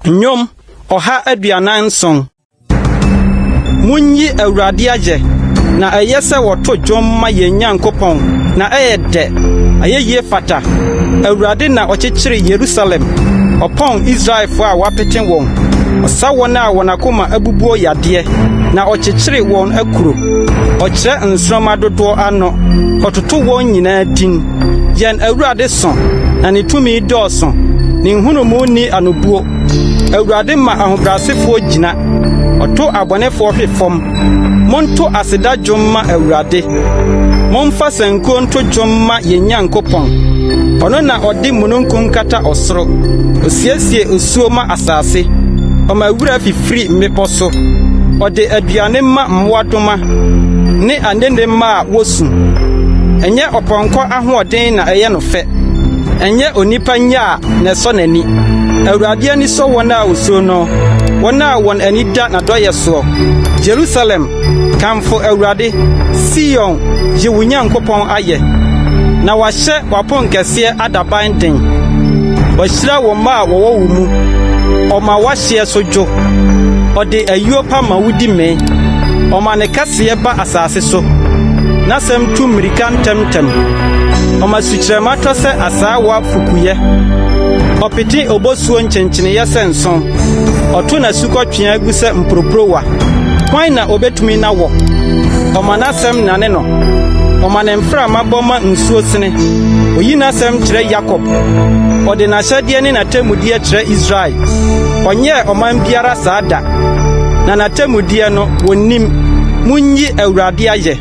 Nyom oha aduanan son. Munyi Awurade aje na ayese woto dwom ma Nyankopɔn na ayede ayeye fata. Awurade na okyekyere Jerusalem opon Israelfo a wapeten won. Osa won a wonakoma abubuo yade na okyekyere won akuro. Okyere nsroma dodo ano ototo won nyina din. Yen Awurade son na ne tumi dɔɔso. Ne hunumu ni anubuo. Awurade ma ahobrasefo gina. Oto abonefo hwefom. Monto aseda dwom ma Awurade. Momfa sanko nto dwom ma Nyankopɔn. Ono na odi mununkun kata osoro. Osiesie osuo ma asase. Oma wura fifiri meposo. Ode aduane ma mmoadoma. Ne anene ma wosu. Enye oponko ahoɔden na ɛyɛ no fɛ. Enye onipa nya na so nani. Awurade ani so wona osuo no. Wona won ani da na doye so. Jerusalem kamfo Awurade. Sion je wo Nyankopɔn ayɛ. Na wahyɛ wapon kɛseɛ adaban den. Wahyira wo ma wo wo mu. Ɔma wahyɛ so dwo. Ɔde ayuopa ma wudi me. Ɔma ne kɛseɛ ba asase so. Na sem tu mirika ntemtem. Ɔma sukyerɛma tɔ sɛ asaawa fukuye. Ɔpete obosuo nkyenkyene sɛ nson. Ɔto na sukɔtwea gu sɛ mproprowa. Kwan na obetumi na wo. Ɔma nasɛm nane no. Ɔma ne mframa bɔma nsuo sene. Oyi nasɛm kyerɛ Jacob. Ɔde n'ahyɛdeɛ ne n'atemmudeɛ kyerɛ Israel. Ɔnyɛ ɔman biara saa da. Na n'atemmudeɛ no wonim. Munyi Awurade ayɛ.